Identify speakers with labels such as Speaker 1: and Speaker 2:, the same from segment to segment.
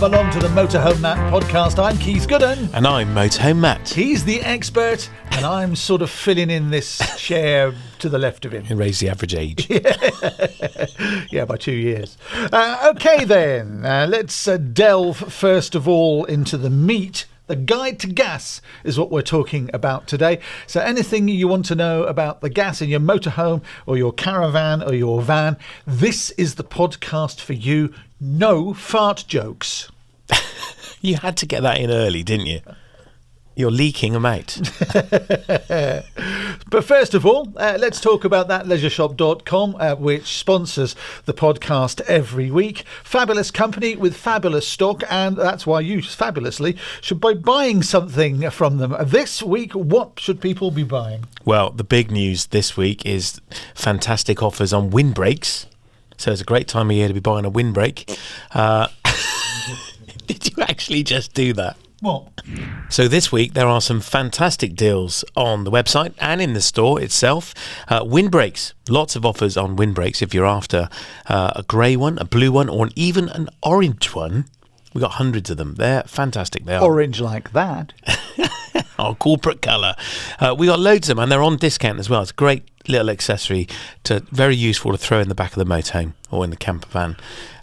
Speaker 1: Welcome along to the Motorhome Matt podcast. I'm Keith Gooden.
Speaker 2: And I'm Motorhome Matt.
Speaker 1: He's the expert, and I'm sort of filling in this chair to the left of him.
Speaker 2: He raised the average age.
Speaker 1: Yeah, by 2 years. Okay then, let's delve first of all into the meat. The guide to gas is what we're talking about today. So anything you want to know about the gas in your motorhome or your caravan or your van, this is the podcast for you. No fart jokes.
Speaker 2: You had to get that in early, didn't you? You're leaking them out.
Speaker 1: But first of all, let's talk about thatleisureshop.com, which sponsors the podcast every week. Fabulous company with fabulous stock, and that's why you fabulously should be buying something from them. This week, what should people be buying?
Speaker 2: Well, the big news this week is fantastic offers on windbreaks. So it's a great time of year to be buying a windbreak. Did you actually just do that?
Speaker 1: What?
Speaker 2: So this week there are some fantastic deals on the website and in the store itself. Windbreaks, lots of offers on windbreaks if you're after a grey one, a blue one, or even an orange one. We've got hundreds of them. They're fantastic. They are.
Speaker 1: Orange like that.
Speaker 2: Our corporate colour. We got loads of them and they're on discount as well. It's a great little accessory, very useful to throw in the back of the motorhome or in the campervan.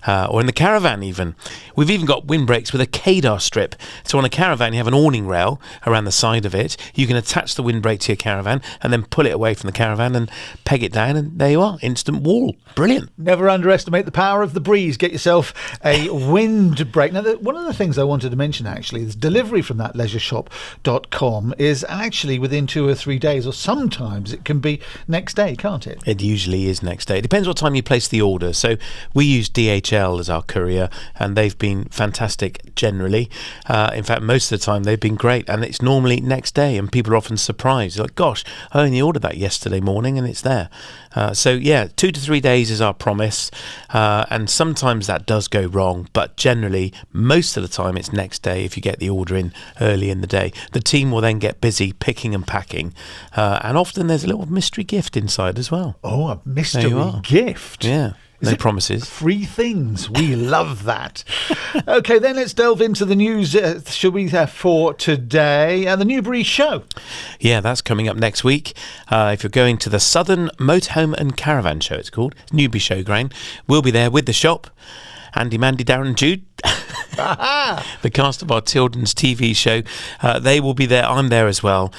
Speaker 2: Or in the caravan even. We've even got windbreaks with a Calor strip. So on a caravan you have an awning rail around the side of it. You can attach the windbreak to your caravan and then pull it away from the caravan and peg it down, and there you are, instant wall. Brilliant.
Speaker 1: Never underestimate the power of the breeze. Get yourself a windbreak. Now, one of the things I wanted to mention actually is delivery from thatleisureshop.com is actually within 2 or 3 days, or sometimes it can be next day, can't it?
Speaker 2: It usually is next day. It depends what time you place the order. So we use DHL as our courier, and they've been fantastic generally. In fact, most of the time they've been great, and it's normally next day, and people are often surprised. Like, gosh, I only ordered that yesterday morning and it's there. So yeah, 2 to 3 days is our promise, and sometimes that does go wrong, but generally most of the time it's next day if you get the order in early in the day. The team will then get busy picking and packing, and often there's a little mystery gift inside as well.
Speaker 1: Oh, a mystery gift.
Speaker 2: Yeah. No promises.
Speaker 1: Free things. We love that. Okay, then let's delve into the news, shall we, for today. The Newbury show.
Speaker 2: Yeah, that's coming up next week. If you're going to the Southern Motorhome and Caravan Show, it's called, Newbury Showground, we'll be there with the shop. Andy, Mandy, Darren, Jude, the cast of our children's TV show, they will be there. I'm there as well.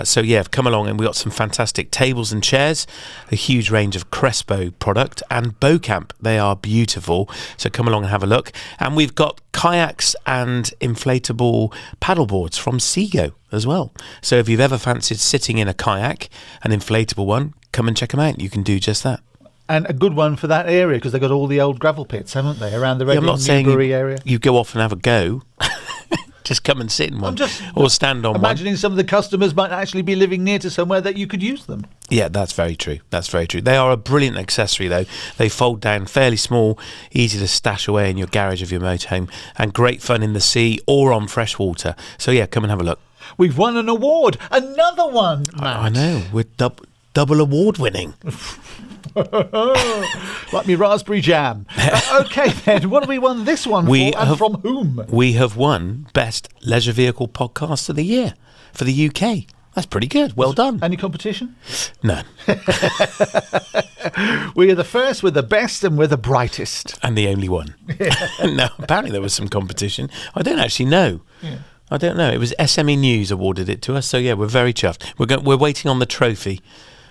Speaker 2: So yeah, come along, and we've got some fantastic tables and chairs, a huge range of Crespo product, and Bocamp. They are beautiful. So come along and have a look. And we've got kayaks and inflatable paddleboards from Seago as well. So if you've ever fancied sitting in a kayak, an inflatable one, come and check them out. You can do just that.
Speaker 1: And a good one for that area, because they've got all the old gravel pits, haven't they, around the Reading Newbury area?
Speaker 2: You go off and have a go. Just come and sit in one, or stand on
Speaker 1: imagining some of the customers might actually be living near to somewhere that you could use them.
Speaker 2: Yeah, that's very true. That's very true. They are a brilliant accessory, though. They fold down fairly small, easy to stash away in your garage of your motorhome, and great fun in the sea or on fresh water. So yeah, come and have a look.
Speaker 1: We've won an award. Another one, Matt.
Speaker 2: I know. We're double award winning.
Speaker 1: Like me raspberry jam. Okay then, what have we won this one for, and from whom?
Speaker 2: We have won Best Leisure Vehicle Podcast of the Year for the UK. That's pretty good. Well done.
Speaker 1: Any competition?
Speaker 2: No.
Speaker 1: We are the first, we're the best, and we're the brightest.
Speaker 2: And the only one. No, apparently there was some competition. I don't actually know. Yeah. I don't know. It was SME News awarded it to us. So yeah, we're very chuffed. We're waiting on the trophy.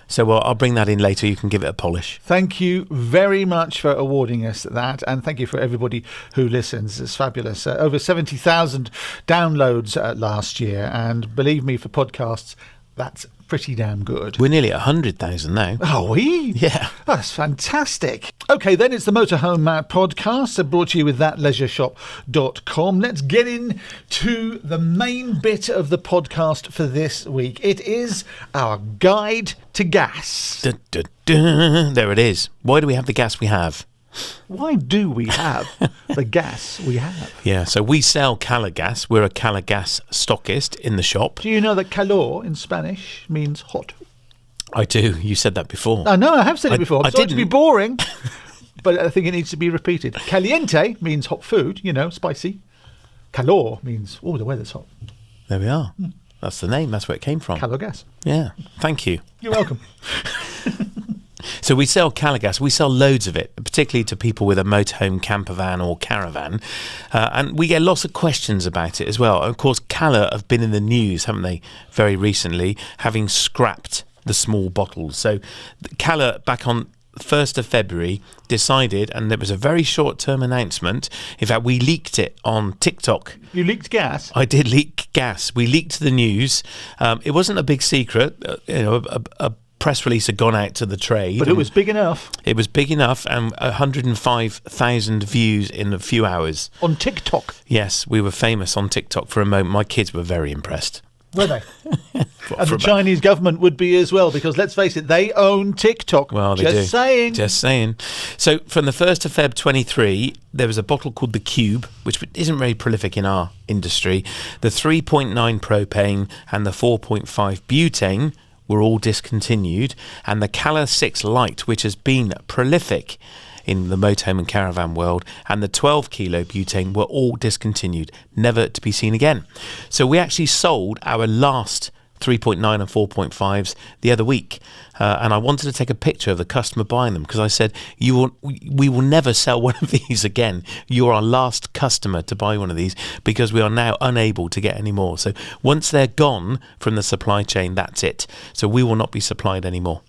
Speaker 2: So I'll bring that in later. You can give it a polish.
Speaker 1: Thank you very much for awarding us that, and thank you for everybody who listens. It's fabulous. Over 70,000 downloads last year, and believe me, for podcasts, that's pretty damn good.
Speaker 2: We're nearly 100,000 now.
Speaker 1: Are we?
Speaker 2: Yeah.
Speaker 1: That's fantastic. Okay, then it's the Motorhome Matt podcast, brought to you with thatleisureshop.com. Let's get into the main bit of the podcast for this week. It is our guide to gas.
Speaker 2: Dun, dun, dun. There it is. Why do we have the gas we have?
Speaker 1: Why do we have the gas we have?
Speaker 2: Yeah, so we sell Calor gas. We're a Calor gas stockist in the shop.
Speaker 1: Do you know that Calor in Spanish means hot?
Speaker 2: I do. You said that before.
Speaker 1: I know, I have said it before. I'm sorry to be
Speaker 2: didn't.
Speaker 1: boring, but I think it needs to be repeated. Caliente means hot food, spicy. Calor means, oh, the weather's hot.
Speaker 2: There we are. That's the name. That's where it came from.
Speaker 1: Calor gas.
Speaker 2: Yeah. Thank you.
Speaker 1: You're welcome.
Speaker 2: So we sell Calor gas. We sell loads of it, particularly to people with a motorhome, campervan or caravan. And we get lots of questions about it as well. Of course, Calor have been in the news, haven't they, very recently, having scrapped the small bottles. So Calor, back on 1st of February, decided, and there was a very short-term announcement. In fact, we leaked it on TikTok.
Speaker 1: You leaked gas?
Speaker 2: I did leak gas. We leaked the news. It wasn't a big secret. A press release had gone out to the trade.
Speaker 1: But it was big enough.
Speaker 2: It was big enough, and 105,000 views in a few hours.
Speaker 1: On TikTok?
Speaker 2: Yes, we were famous on TikTok for a moment. My kids were very impressed.
Speaker 1: Were they? And the Chinese government would be as well, because let's face it, they own TikTok.
Speaker 2: Well, they do.
Speaker 1: Just saying.
Speaker 2: Just saying. So from the 1st of Feb 23, there was a bottle called the Cube, which isn't very prolific in our industry. The 3.9 propane and the 4.5 butane were all discontinued, and the Calor 6 Light, which has been prolific in the motorhome and caravan world, and the 12 kilo butane were all discontinued, never to be seen again. So we actually sold our last 3.9 and 4.5s the other week, and I wanted to take a picture of the customer buying them, because I said, we will never sell one of these again. You're our last customer to buy one of these, because we are now unable to get any more. So once they're gone from the supply chain, that's it. So we will not be supplied anymore.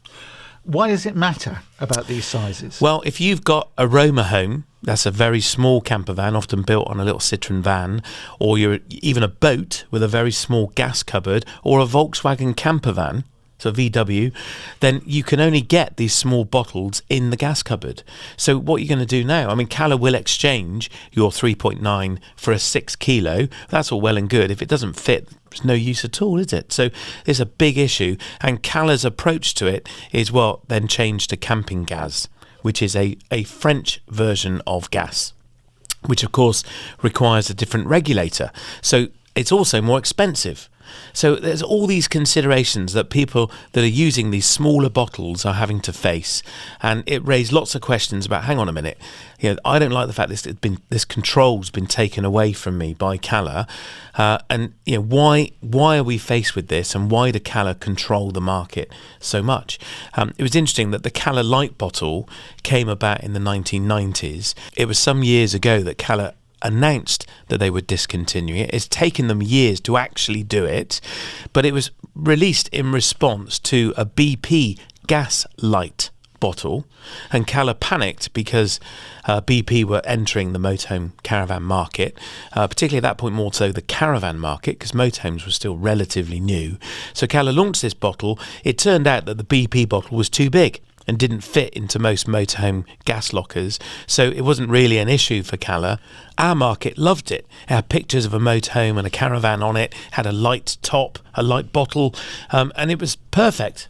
Speaker 1: Why does it matter about these sizes?
Speaker 2: Well, if you've got a Motorhome, that's a very small camper van, often built on a little Citroen van, or you're even a boat with a very small gas cupboard, or a Volkswagen camper van, so VW, then you can only get these small bottles in the gas cupboard. So what you're going to do now, I mean, Calor will exchange your 3.9 for a 6 kilo. That's all well and good. If it doesn't fit, there's no use at all, is it? So it's a big issue. And Calor's approach to it is, well, then change to camping gas, which is a French version of gas, which of course requires a different regulator. So it's also more expensive. So there's all these considerations that people that are using these smaller bottles are having to face, and it raised lots of questions about, hang on a minute, I don't like the fact this control's been taken away from me by Calor, and why are we faced with this, and why do Calor control the market so much? It was interesting that the Calor light bottle came about in the 1990s. It was some years ago that Calor announced that they would discontinue it. It's taken them years to actually do it, but it was released in response to a BP gas light bottle, and Calor panicked because BP were entering the motorhome caravan market, particularly at that point more so the caravan market, because motorhomes were still relatively new. So Calor launched this bottle. It turned out that the BP bottle was too big and didn't fit into most motorhome gas lockers, so it wasn't really an issue for Calor. Our market loved it. It had pictures of a motorhome and a caravan on it, had a light top, a light bottle, and it was perfect.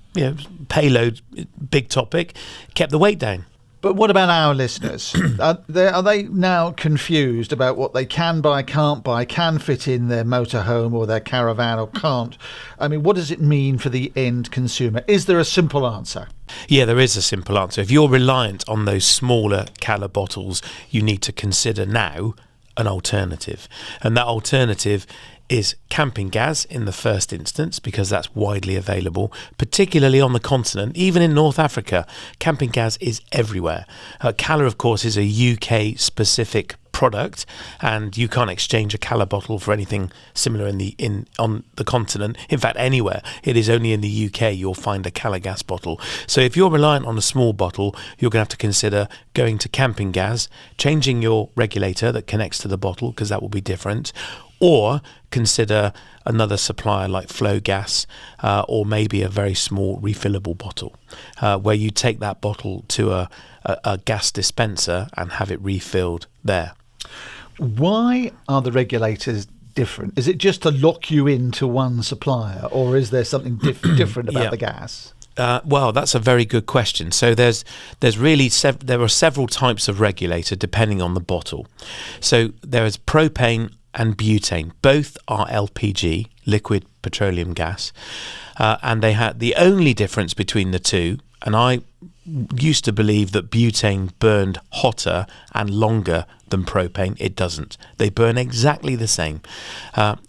Speaker 2: Payload, big topic, kept the weight down.
Speaker 1: But what about our listeners? Are they now confused about what they can buy, can't buy, can fit in their motorhome or their caravan or can't? I mean, what does it mean for the end consumer? Is there a simple answer?
Speaker 2: Yeah, there is a simple answer. If you're reliant on those smaller Calor bottles, you need to consider now an alternative. And that alternative is camping gas in the first instance, because that's widely available, particularly on the continent. Even in North Africa, camping gas is everywhere. Calor, of course, is a UK specific product, and you can't exchange a Calor bottle for anything similar on the continent. In fact, anywhere. It is only in the UK you'll find a Calor gas bottle. So if you're reliant on a small bottle, you're going to have to consider going to camping gas, changing your regulator that connects to the bottle, because that will be different, or consider another supplier like Flow Gas, or maybe a very small refillable bottle, where you take that bottle to a gas dispenser and have it refilled there.
Speaker 1: Why are the regulators different? Is it just to lock you into one supplier, or is there something different about the gas?
Speaker 2: Well, that's a very good question. So there are several types of regulator depending on the bottle. So there is propane and butane. Both are LPG, liquid petroleum gas, and they had the only difference between the two. And I used to believe that butane burned hotter and longer than propane. It doesn't. They burn exactly the same.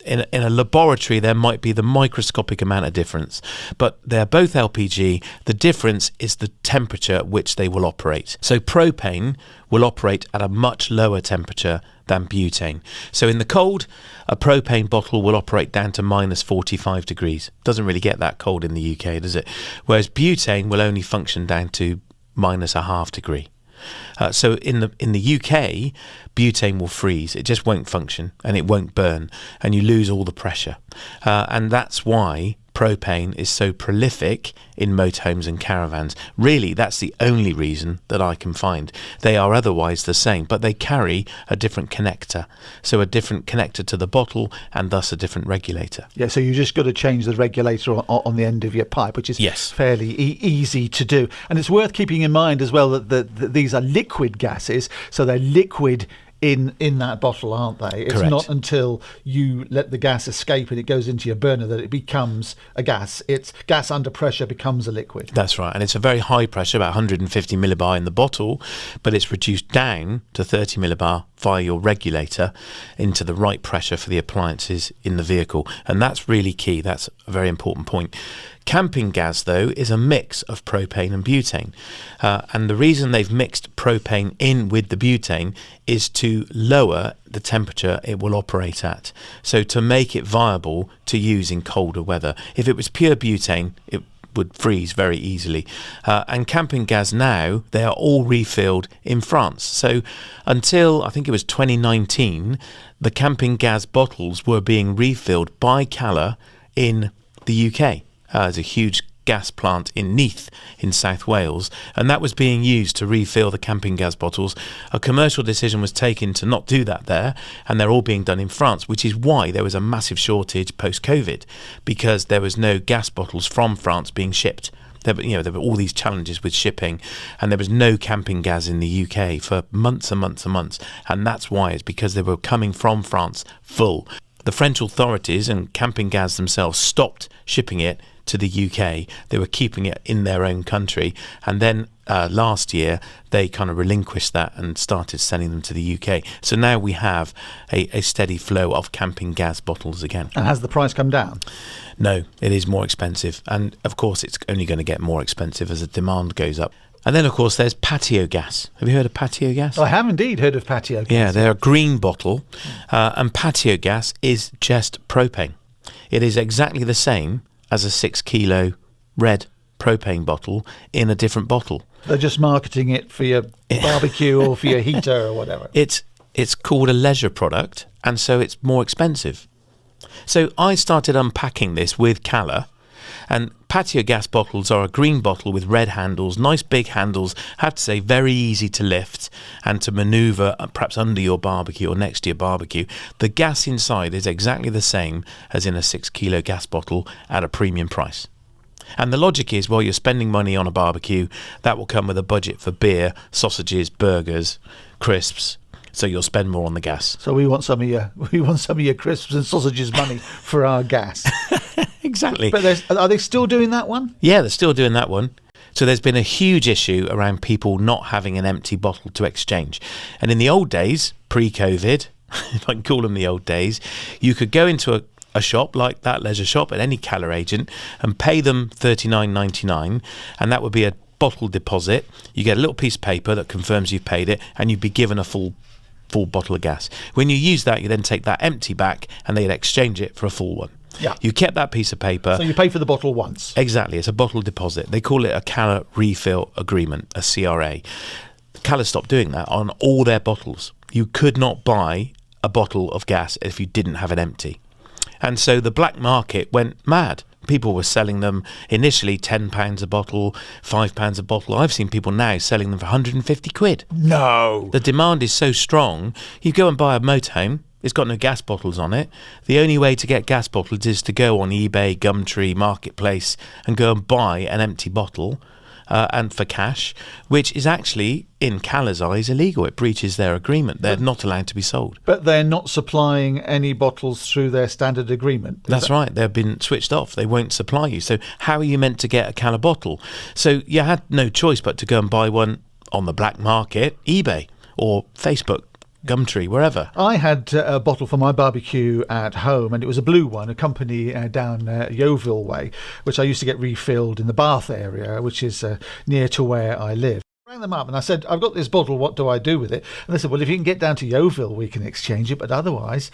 Speaker 2: In a laboratory, there might be the microscopic amount of difference, but they're both LPG. The difference is the temperature at which they will operate. So propane will operate at a much lower temperature than butane. So in the cold, a propane bottle will operate down to minus 45 degrees. Doesn't really get that cold in the UK, does it? Whereas butane will only function down to minus a half degree. So in the UK, butane will freeze. It just won't function and it won't burn, and you lose all the pressure. And that's why propane is so prolific in motorhomes and caravans. Really, that's the only reason that I can find. They are otherwise the same, but they carry a different connector. So a different connector to the bottle and thus a different regulator.
Speaker 1: Yeah, so you just got to change the regulator on the end of your pipe, which is fairly easy to do. And it's worth keeping in mind as well that these are liquid gases, so they're liquid in that bottle, aren't they? It's
Speaker 2: Correct.
Speaker 1: Not until you let the gas escape and it goes into your burner that it becomes a gas. It's gas under pressure becomes a liquid.
Speaker 2: That's right, and it's a very high pressure, about 150 millibar in the bottle, but it's reduced down to 30 millibar via your regulator into the right pressure for the appliances in the vehicle, and that's really key. That's a very important point. Camping gas, though, is a mix of propane and butane. And the reason they've mixed propane in with the butane is to lower the temperature it will operate at. So to make it viable to use in colder weather. If it was pure butane, it would freeze very easily. And camping gas now, they are all refilled in France. So until, I think it was 2019, the camping gas bottles were being refilled by Calor in the UK. There's a huge gas plant in Neath in South Wales, and that was being used to refill the camping gas bottles. A commercial decision was taken to not do that there, and they're all being done in France, which is why there was a massive shortage post-COVID, because there was no gas bottles from France being shipped. There were all these challenges with shipping, and there was no camping gas in the UK for months and months and months, and that's why. It's because they were coming from France full. The French authorities and camping gas themselves stopped shipping it to the UK. They were keeping it in their own country, and then last year they kind of relinquished that and started selling them to the UK. So now we have a steady flow of camping gas bottles again.
Speaker 1: And has the price come down?
Speaker 2: No, it is more expensive, and of course it's only going to get more expensive as the demand goes up. And then, of course, there's patio gas. Have you heard of patio gas?
Speaker 1: I have indeed heard of patio gas.
Speaker 2: Yeah, they're a green bottle, and patio gas is just propane. It is exactly the same as a 6 kilo red propane bottle in a different bottle.
Speaker 1: They're just marketing it for your barbecue or for your heater or whatever.
Speaker 2: It's called a leisure product, and so it's more expensive. So I started unpacking this with Calor, and patio gas bottles are a green bottle with red handles, nice big handles, I have to say very easy to lift and to manoeuvre perhaps under your barbecue or next to your barbecue. The gas inside is exactly the same as in a 6 kilo gas bottle at a premium price. And the logic is, while you're spending money on a barbecue, that will come with a budget for beer, sausages, burgers, crisps. So you'll spend more on the gas.
Speaker 1: So we want some of your crisps and sausages money for our gas.
Speaker 2: Exactly.
Speaker 1: But are they still doing that one?
Speaker 2: Yeah, they're still doing that one. So there's been a huge issue around people not having an empty bottle to exchange. And in the old days, pre-COVID, if I can call them the old days, you could go into a shop like that leisure shop at any Calor agent and pay them $39.99, and that would be a bottle deposit. You get a little piece of paper that confirms you've paid it, and you'd be given a full bottle of gas. When you use that, you then take that empty back and they'd exchange it for a full one.
Speaker 1: Yeah.
Speaker 2: You kept that piece of paper.
Speaker 1: So you pay for the bottle once.
Speaker 2: Exactly. It's a bottle deposit. They call it a Calor refill agreement, a CRA. Calor stopped doing that on all their bottles. You could not buy a bottle of gas if you didn't have it empty. And so the black market went mad. People were selling them initially £10 a bottle, £5 a bottle. I've seen people now selling them for 150 quid.
Speaker 1: No.
Speaker 2: The demand is so strong. You go and buy a motorhome, it's got no gas bottles on it. The only way to get gas bottles is to go on eBay, Gumtree, Marketplace and go and buy an empty bottle and for cash, which is actually, in Calor's eyes, illegal. It breaches their agreement. They're not allowed to be sold.
Speaker 1: But they're not supplying any bottles through their standard agreement.
Speaker 2: That's right. They've been switched off. They won't supply you. So how are you meant to get a Calor bottle? So you had no choice but to go and buy one on the black market, eBay or Facebook. Gumtree, wherever.
Speaker 1: I had a bottle for my barbecue at home, and it was a blue one, a company down Yeovil way, which I used to get refilled in the Bath area, which is near to where I live. I rang them up and I said, I've got this bottle, what do I do with it? And they said, well, if you can get down to Yeovil, we can exchange it, but otherwise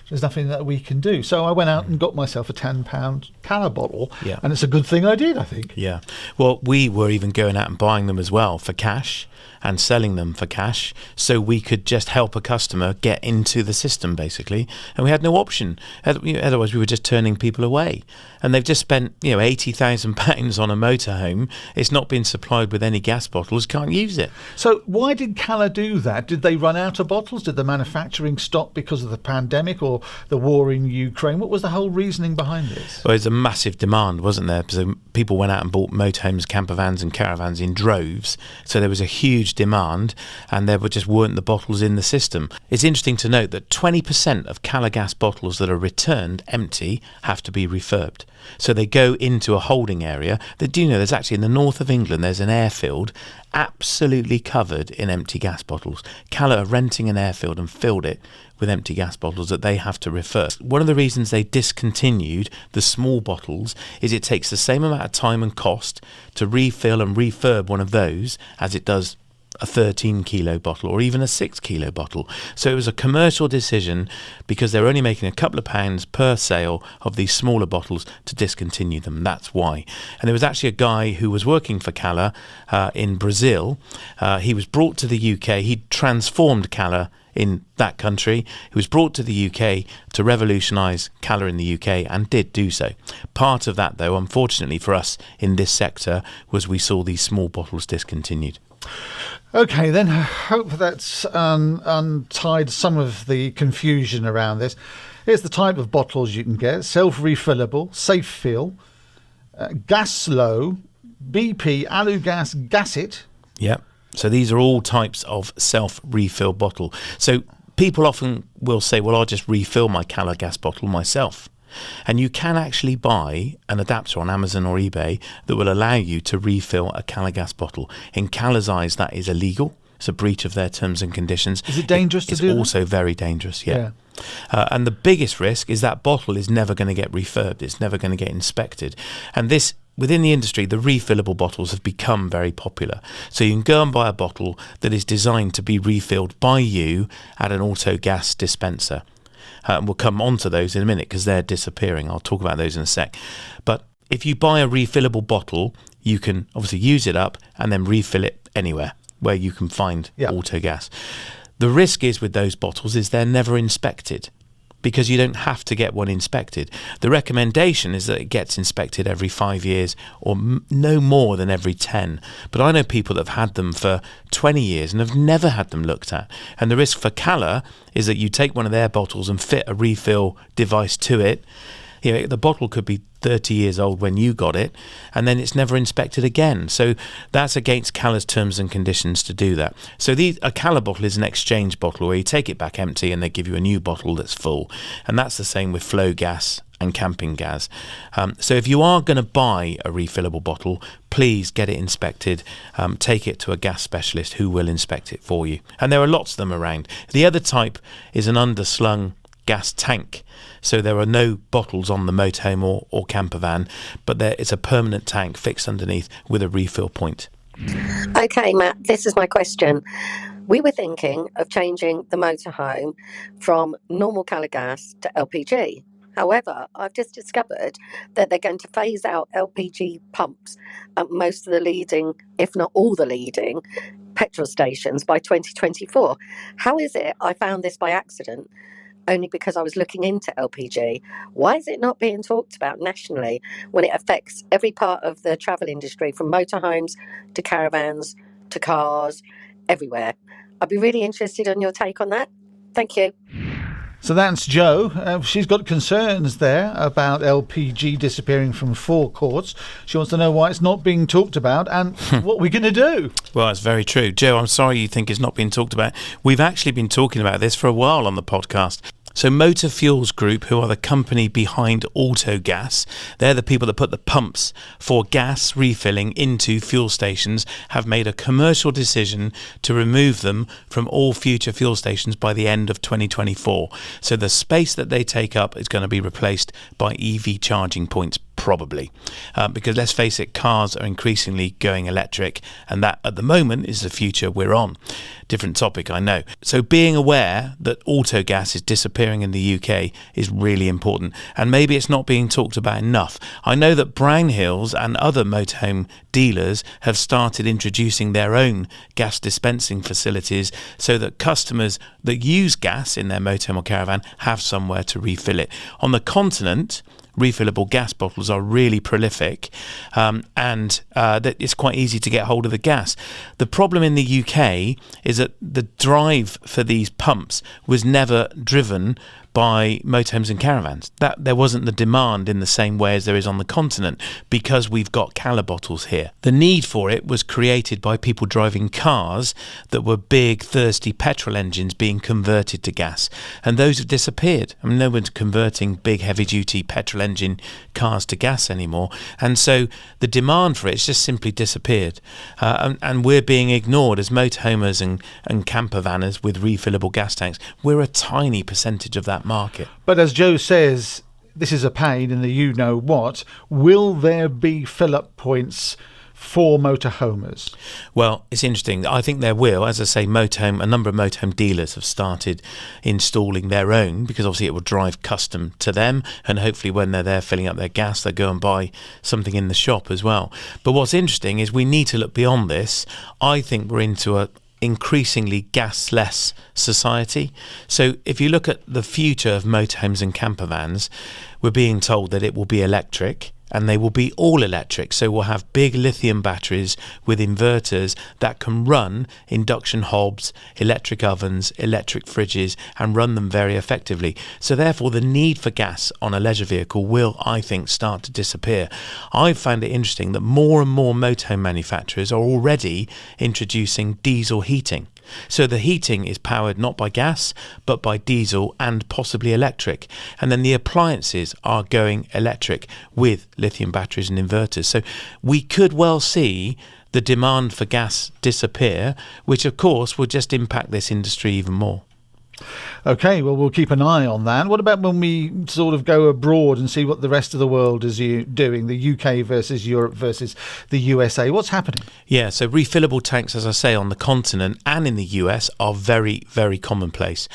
Speaker 1: there's nothing that we can do. So I went out and got myself a £10 Calor bottle, and it's a good thing I did, I think.
Speaker 2: Yeah. Well, we were even going out and buying them as well for cash and selling them for cash, so we could just help a customer get into the system, basically. And we had no option. Otherwise, we were just turning people away. And they've just spent, £80,000 on a motorhome. It's not been supplied with any gas bottles, can't use it.
Speaker 1: So why did Calor do that? Did they run out of bottles? Did the manufacturing stop because of the pandemic or the war in Ukraine? What was the whole reasoning behind this?
Speaker 2: Well, there's a massive demand, wasn't there? So people went out and bought motorhomes, campervans and caravans in droves. So there was a huge demand, and there just weren't the bottles in the system. It's interesting to note that 20% of Calor gas bottles that are returned empty have to be refurbed. So they go into a holding area. There's actually in the north of England, there's an airfield absolutely covered in empty gas bottles. Calor are renting an airfield and filled it with empty gas bottles that they have to refurb. One of the reasons they discontinued the small bottles is it takes the same amount of time and cost to refill and refurb one of those as it does a 13 kilo bottle or even a 6 kilo bottle. So it was a commercial decision, because they're only making a couple of pounds per sale of these smaller bottles, to discontinue them. That's why. And there was actually a guy who was working for Calor in Brazil. He was brought to the UK. He transformed Calor in that country. He was brought to the UK to revolutionise Calor in the UK, and did do so. Part of that, though, unfortunately for us in this sector, was we saw these small bottles discontinued.
Speaker 1: Okay, then I hope that's untied some of the confusion around this. Here's the type of bottles you can get: self-refillable, safe fill, gas low, BP, alu gas, gasset.
Speaker 2: Yep. So these are all types of self-refill bottle. So people often will say, well, I'll just refill my Calor gas bottle myself. And you can actually buy an adapter on Amazon or eBay that will allow you to refill a Calor gas bottle. In Calor's eyes, that is illegal. It's a breach of their terms and conditions.
Speaker 1: Is it dangerous to do that?
Speaker 2: It's also very dangerous, yeah. And the biggest risk is that bottle is never going to get refurbed. It's never going to get inspected. And this, within the industry, the refillable bottles have become very popular. So you can go and buy a bottle that is designed to be refilled by you at an auto gas dispenser. And we'll come on to those in a minute because they're disappearing. I'll talk about those in a sec. But if you buy a refillable bottle, you can obviously use it up and then refill it anywhere where you can find auto gas. The risk is with those bottles is they're never inspected, because you don't have to get one inspected. The recommendation is that it gets inspected every 5 years or no more than every 10. But I know people that have had them for 20 years and have never had them looked at. And the risk for Calor is that you take one of their bottles and fit a refill device to it. The bottle could be 30 years old when you got it, and then it's never inspected again. So that's against Calor's terms and conditions to do that. So a Calor bottle is an exchange bottle where you take it back empty and they give you a new bottle that's full. And that's the same with flow gas and camping gas. So if you are going to buy a refillable bottle, please get it inspected. Take it to a gas specialist who will inspect it for you. And there are lots of them around. The other type is an underslung gas tank. So there are no bottles on the motorhome or campervan, but it's a permanent tank fixed underneath with a refill point.
Speaker 3: Okay, Matt, this is my question. We were thinking of changing the motorhome from normal Calor gas to LPG. However, I've just discovered that they're going to phase out LPG pumps at most of the leading, if not all the leading, petrol stations by 2024. How is it I found this by accident? Only because I was looking into LPG. Why is it not being talked about nationally when it affects every part of the travel industry, from motorhomes to caravans to cars, everywhere? I'd be really interested on your take on that. Thank you.
Speaker 1: So that's Jo. She's got concerns there about LPG disappearing from forecourts. She wants to know why it's not being talked about and what we're going to do.
Speaker 2: Well, that's very true. Jo, I'm sorry you think it's not being talked about. We've actually been talking about this for a while on the podcast. So Motor Fuels Group, who are the company behind Autogas, they're the people that put the pumps for gas refilling into fuel stations, have made a commercial decision to remove them from all future fuel stations by the end of 2024. So the space that they take up is going to be replaced by EV charging points, probably, because let's face it, cars are increasingly going electric, and that at the moment is the future we're on. Different topic, I know. So being aware that Autogas is disappearing in the UK is really important, and maybe it's not being talked about enough. I know that Brownhills and other motorhome dealers have started introducing their own gas dispensing facilities so that customers that use gas in their motorhome or caravan have somewhere to refill it. On the continent, refillable gas bottles are really prolific, and that it's quite easy to get hold of the gas. The problem in the UK is that the drive for these pumps was never driven by motorhomes and caravans. That there wasn't the demand in the same way as there is on the continent, because we've got Calor bottles here. The need for it was created by people driving cars that were big, thirsty petrol engines being converted to gas, and those have disappeared. I mean, no one's converting big, heavy-duty petrol engine cars to gas anymore, and so the demand for it's just simply disappeared, and we're being ignored as motorhomers and campervanners with refillable gas tanks. We're a tiny percentage of that market.
Speaker 1: But as Joe says, this is a pain in the you-know-what. Will there be fill-up points for motorhomers?
Speaker 2: Well, it's interesting. I think there will. As I say, a number of motorhome dealers have started installing their own, because obviously it will drive custom to them, and hopefully when they're there filling up their gas, they'll go and buy something in the shop as well. But what's interesting is we need to look beyond this. I think we're into a increasingly gas-less society. So if you look at the future of motorhomes and campervans, we're being told that it will be electric, and they will be all electric. So we'll have big lithium batteries with inverters that can run induction hobs, electric ovens, electric fridges, and run them very effectively. So therefore the need for gas on a leisure vehicle will, I think, start to disappear. I've found it interesting that more and more motorhome manufacturers are already introducing diesel heating. So the heating is powered not by gas, but by diesel and possibly electric. And then the appliances are going electric with lithium batteries and inverters. So we could well see the demand for gas disappear, which of course will just impact this industry even more.
Speaker 1: Okay, well, we'll keep an eye on that. What about when we sort of go abroad and see what the rest of the world is doing, the UK versus Europe versus the USA? What's happening?
Speaker 2: Yeah, so refillable tanks, as I say, on the continent and in the US are very, very commonplace.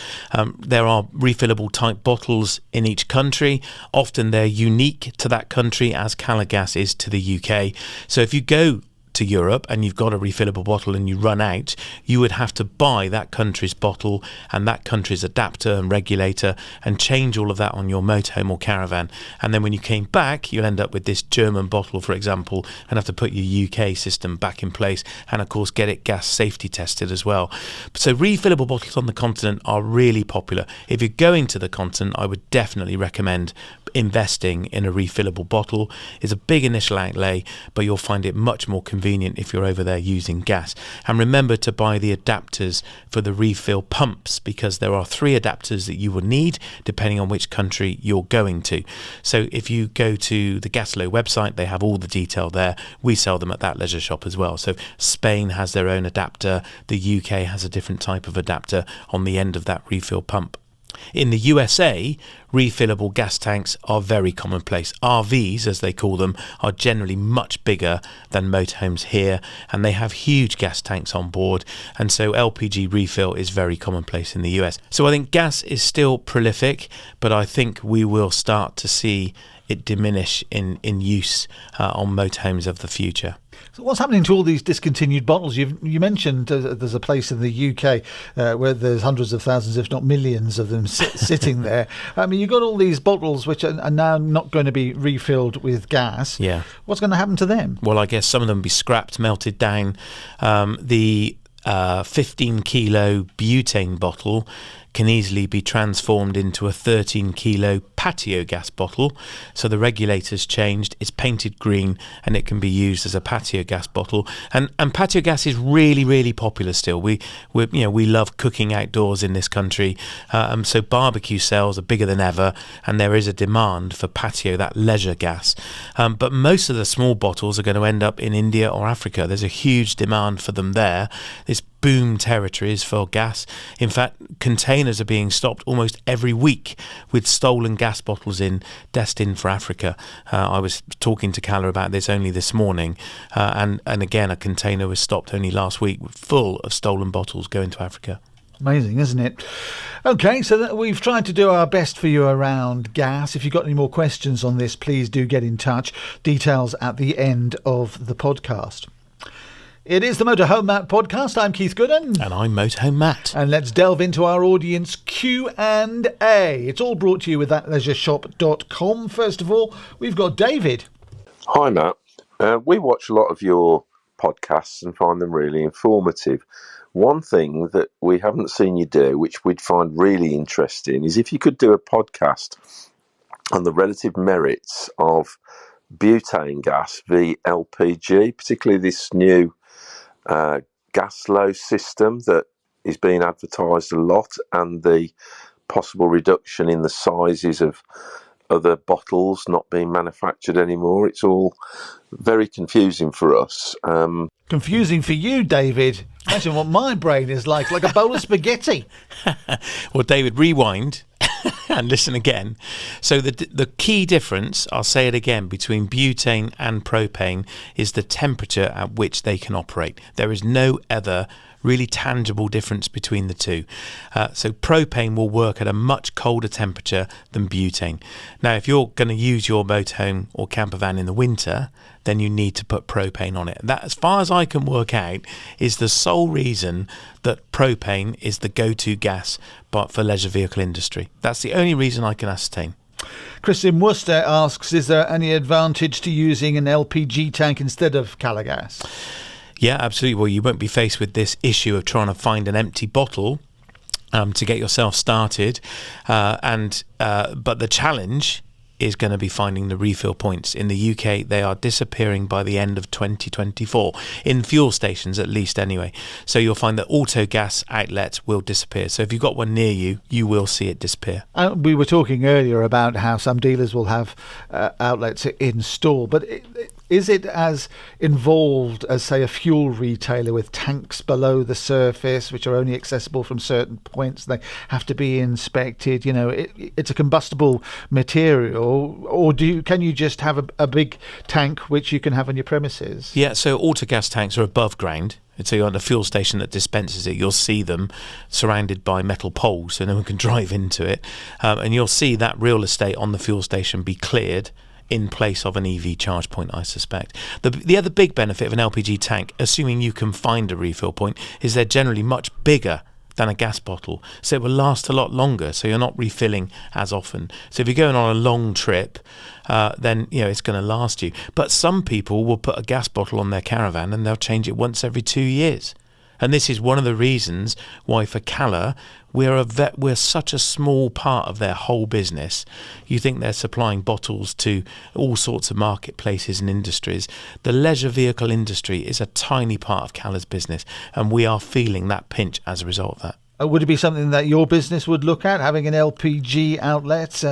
Speaker 2: There are refillable type bottles in each country. Often they're unique to that country, as Calor gas is to the UK. So if you go to Europe and you've got a refillable bottle and you run out, you would have to buy that country's bottle and that country's adapter and regulator and change all of that on your motorhome or caravan. And then when you came back, you'll end up with this German bottle, for example, and have to put your UK system back in place, and of course get it gas safety tested as well. So refillable bottles on the continent are really popular. If you're going to the continent, I would definitely recommend investing in a refillable bottle. It's a big initial outlay, but you'll find it much more convenient if you're over there using gas. And remember to buy the adapters for the refill pumps, because there are 3 adapters that you will need depending on which country you're going to. So if you go to the Gaslow website, they have all the detail there. We sell them at that leisure shop as well. So Spain has their own adapter, the UK has a different type of adapter on the end of that refill pump. In the USA, refillable gas tanks are very commonplace. RVs, as they call them, are generally much bigger than motorhomes here, and they have huge gas tanks on board, and so LPG refill is very commonplace in the US. So I think gas is still prolific, but I think we will start to see it diminish in use on motorhomes of the future.
Speaker 1: So what's happening to all these discontinued bottles? You mentioned there's a place in the UK where there's hundreds of thousands, if not millions of them sitting there. I mean, you've got all these bottles which are now not going to be refilled with gas.
Speaker 2: Yeah.
Speaker 1: What's going to happen to them?
Speaker 2: Well, I guess some of them will be scrapped, melted down. The 15 kilo butane bottle can easily be transformed into a 13 kilo patio gas bottle. So the regulator's changed, it's painted green, and it can be used as a patio gas bottle. And patio gas is really, really popular still. We love cooking outdoors in this country. So barbecue sales are bigger than ever, and there is a demand for patio, that leisure gas. But most of the small bottles are going to end up in India or Africa. There's a huge demand for them there. It's boom territories for gas. In fact, containers are being stopped almost every week with stolen gas bottles destined for Africa. I was talking to Calor about this only this morning, and again, a container was stopped only last week full of stolen bottles going to Africa.
Speaker 1: Amazing, isn't it? Okay, so we've tried to do our best for you around gas. If you've got any more questions on this, please do get in touch. Details at the end of the podcast. It is the Motorhome Matt podcast. I'm Keith Gooden.
Speaker 2: And I'm Motorhome Matt.
Speaker 1: And let's delve into our audience Q&A. It's all brought to you with thatleisureshop.com. First of all, we've got David.
Speaker 4: Hi, Matt. We watch a lot of your podcasts and find them really informative. One thing that we haven't seen you do, which we'd find really interesting, is if you could do a podcast on the relative merits of butane gas v LPG, particularly this new gas flow system that is being advertised a lot, and the possible reduction in the sizes of other bottles not being manufactured anymore. It's all very confusing for us.
Speaker 1: Confusing for you, David. Imagine what my brain is like a bowl of spaghetti.
Speaker 2: Well, David, rewind and listen again. So the key difference, I'll say it again, between butane and propane is the temperature at which they can operate. There is no other really tangible difference between the two. So propane will work at a much colder temperature than butane. Now, if you're going to use your motorhome or campervan in the winter, then you need to put propane on it. That, as far as I can work out, is the sole reason that propane is the go-to gas but for leisure vehicle industry. That's the only reason I can ascertain.
Speaker 1: Chris in Worcester asks, is there any advantage to using an LPG tank instead of Calor gas?
Speaker 2: Yeah, absolutely. Well, you won't be faced with this issue of trying to find an empty bottle to get yourself started. But the challenge is going to be finding the refill points. In the UK, they are disappearing by the end of 2024, in fuel stations at least anyway. So you'll find that auto gas outlets will disappear. So if you've got one near you, you will see it disappear.
Speaker 1: We were talking earlier about how some dealers will have outlets in store, but is it as involved as, say, a fuel retailer with tanks below the surface, which are only accessible from certain points? They have to be inspected. You know, it's a combustible material. Or can you just have a big tank which you can have on your premises?
Speaker 2: Yeah, so auto gas tanks are above ground. So you're on the fuel station that dispenses it, you'll see them surrounded by metal poles so no one can drive into it. And you'll see that real estate on the fuel station be cleared in place of an EV charge point, I suspect. The other big benefit of an LPG tank, assuming you can find a refill point, is they're generally much bigger than a gas bottle, so it will last a lot longer, so you're not refilling as often. So if you're going on a long trip, then it's going to last you. But some people will put a gas bottle on their caravan and they'll change it once every 2 years. And this is one of the reasons why for Calor, we're such a small part of their whole business. You think they're supplying bottles to all sorts of marketplaces and industries. The leisure vehicle industry is a tiny part of Calor's business, and we are feeling that pinch as a result of that.
Speaker 1: Would it be something that your business would look at, having an LPG outlet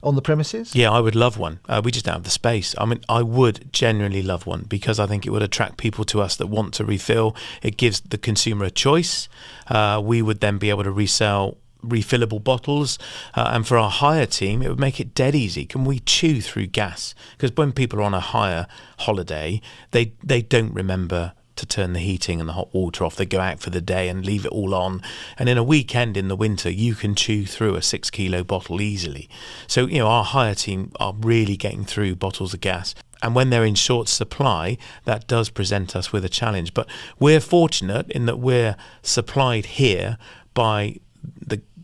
Speaker 1: on the premises?
Speaker 2: Yeah, I would love one. We just don't have the space. I mean, I would genuinely love one because I think it would attract people to us that want to refill. It gives the consumer a choice. We would then be able to resell refillable bottles, and for our hire team it would make it dead easy. Can we chew through gas? Because when people are on a hire holiday, they don't remember to turn the heating and the hot water off. They go out for the day and leave it all on, and in a weekend in the winter you can chew through a 6 kilo bottle easily. So our hire team are really getting through bottles of gas, and when they're in short supply, that does present us with a challenge. But we're fortunate in that we're supplied here by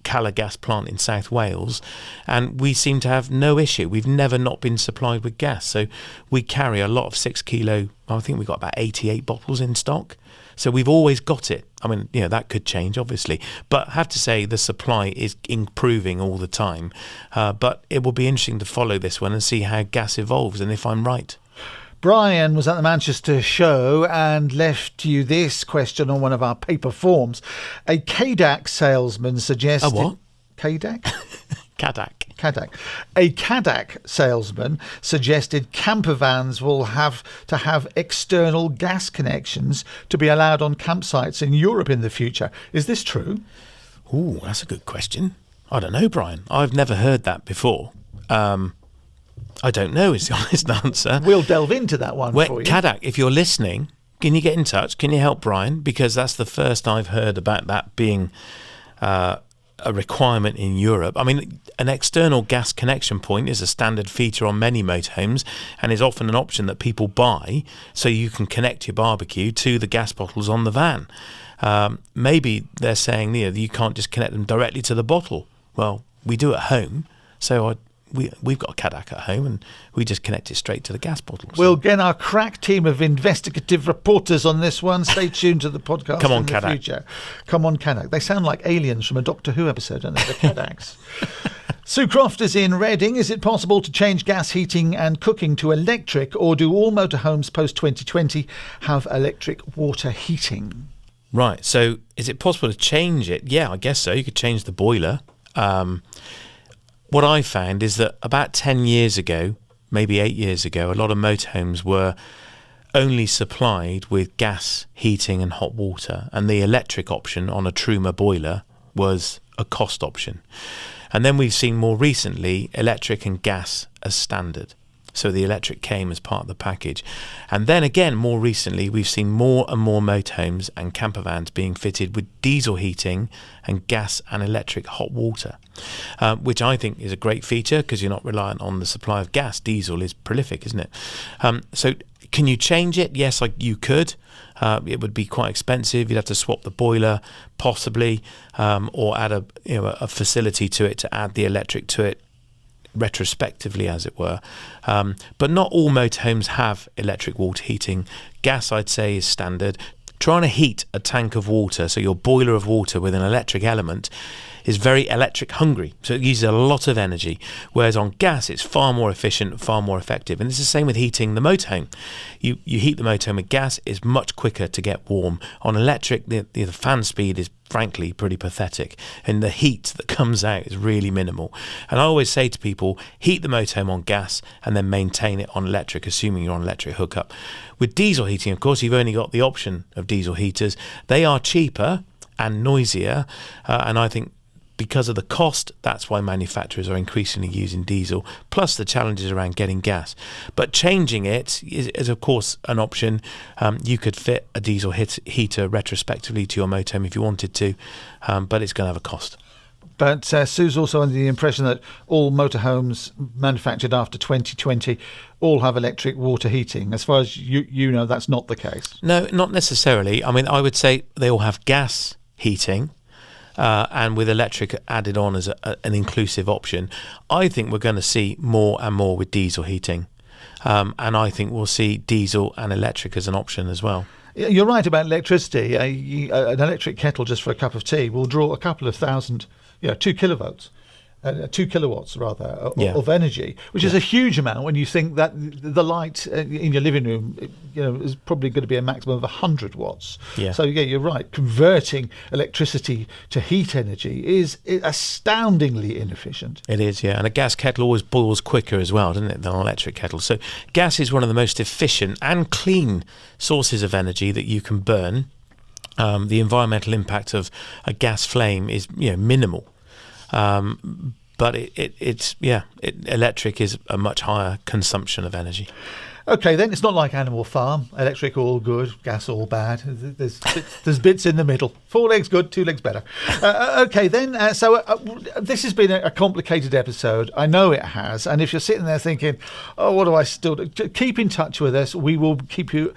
Speaker 2: Calor gas plant in South Wales, and we seem to have no issue. We've never not been supplied with gas. So we carry a lot of 6 kilo, I think we've got about 88 bottles in stock. So we've always got it. I mean, that could change, obviously. But I have to say the supply is improving all the time. But it will be interesting to follow this one and see how gas evolves and if I'm right.
Speaker 1: Brian was at the Manchester show and left you this question on one of our paper forms. A KDAC salesman suggested...
Speaker 2: A what?
Speaker 1: KDAC?
Speaker 2: KDAC.
Speaker 1: A KDAC salesman suggested campervans will have to have external gas connections to be allowed on campsites in Europe in the future. Is this true?
Speaker 2: Ooh, that's a good question. I don't know, Brian. I've never heard that before. I don't know is the honest answer.
Speaker 1: We'll delve into that one for you.
Speaker 2: KDAC, if you're listening, can you get in touch? Can you help Brian? Because that's the first I've heard about that being a requirement in Europe. I mean, an external gas connection point is a standard feature on many motorhomes and is often an option that people buy so you can connect your barbecue to the gas bottles on the van. Maybe they're saying you can't just connect them directly to the bottle. Well, we do at home, so we've got a KDAC at home and we just connect it straight to the gas bottles.
Speaker 1: We'll get our crack team of investigative reporters on this one. Stay tuned to the podcast.
Speaker 2: Come on,
Speaker 1: in the
Speaker 2: KDAC.
Speaker 1: future. Come on, KDAC. They sound like aliens from a Doctor Who episode, don't they? The KDACs. Sue Croft is in Reading. Is it possible to change gas heating and cooking to electric, or do all motorhomes post-2020 have electric water heating?
Speaker 2: Right. So is it possible to change it? Yeah, I guess so. You could change the boiler. What I found is that about 10 years ago, maybe 8 years ago, a lot of motorhomes were only supplied with gas heating and hot water, and the electric option on a Truma boiler was a cost option. And then we've seen more recently electric and gas as standard. So the electric came as part of the package. And then again, more recently, we've seen more and more motorhomes and campervans being fitted with diesel heating and gas and electric hot water, which I think is a great feature because you're not reliant on the supply of gas. Diesel is prolific, isn't it? So can you change it? Yes, you could. It would be quite expensive. You'd have to swap the boiler, possibly, or add a facility to it to add the electric to it, retrospectively, as it were. But not all motorhomes have electric water heating. Gas, I'd say, is standard. Trying to heat a tank of water, so your boiler of water with an electric element, is very electric hungry, so it uses a lot of energy, whereas on gas it's far more efficient, far more effective. And it's the same with heating the motorhome. You heat the motorhome with gas, it's much quicker to get warm. On electric, the fan speed is frankly pretty pathetic, and the heat that comes out is really minimal. And I always say to people, heat the motorhome on gas and then maintain it on electric, assuming you're on electric hookup. With diesel heating, of course, you've only got the option of diesel heaters. They are cheaper and noisier, and I think because of the cost, that's why manufacturers are increasingly using diesel, plus the challenges around getting gas. But changing it is of course, an option. You could fit a diesel heater retrospectively to your motorhome if you wanted to, but it's going to have a cost.
Speaker 1: But Sue's also under the impression that all motorhomes manufactured after 2020 all have electric water heating. As far as you know, that's not the case.
Speaker 2: No, not necessarily. I mean, I would say they all have gas heating, and with electric added on as an inclusive option. I think we're going to see more and more with diesel heating, and I think we'll see diesel and electric as an option as well.
Speaker 1: You're right about electricity. An electric kettle just for a cup of tea will draw a couple of thousand, 2 kilowatts. 2 kilowatts rather of energy, which is a huge amount when you think that the light in your living room, is probably going to be a maximum of 100 watts.
Speaker 2: Yeah.
Speaker 1: So you're right. Converting electricity to heat energy is astoundingly inefficient.
Speaker 2: It is, yeah. And a gas kettle always boils quicker as well, doesn't it, than an electric kettle. So gas is one of the most efficient and clean sources of energy that you can burn. The environmental impact of a gas flame is minimal. But electric is a much higher consumption of energy.
Speaker 1: Okay, then it's not like Animal Farm. Electric all good, gas all bad. There's bits in the middle. 4 legs good, 2 legs better. Okay, then. So this has been a complicated episode. I know it has. And if you're sitting there thinking, "Oh, what do I still do?" Keep in touch with us. We will keep you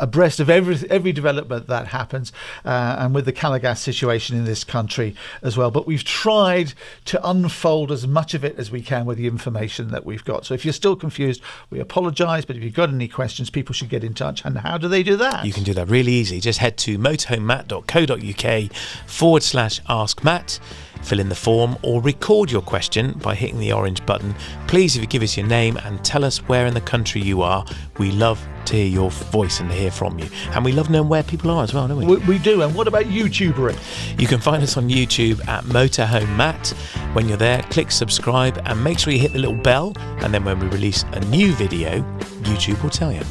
Speaker 1: abreast of every development that happens, and with the Calor gas situation in this country as well. But we've tried to unfold as much of it as we can with the information that we've got. So if you're still confused, we apologise. But if you've got any questions, people should get in touch. And how do they do that?
Speaker 2: You can do that really easy. Just head to motorhomematt.co.uk/ask Matt. Fill in the form or record your question by hitting the orange button. Please, if you give us your name and tell us where in the country you are, we love to hear your voice and hear from you. And we love knowing where people are as well, don't we?
Speaker 1: We do. And what about YouTubery?
Speaker 2: You can find us on YouTube at Motorhome Matt. When you're there, click subscribe and make sure you hit the little bell. And then when we release a new video, YouTube will tell you.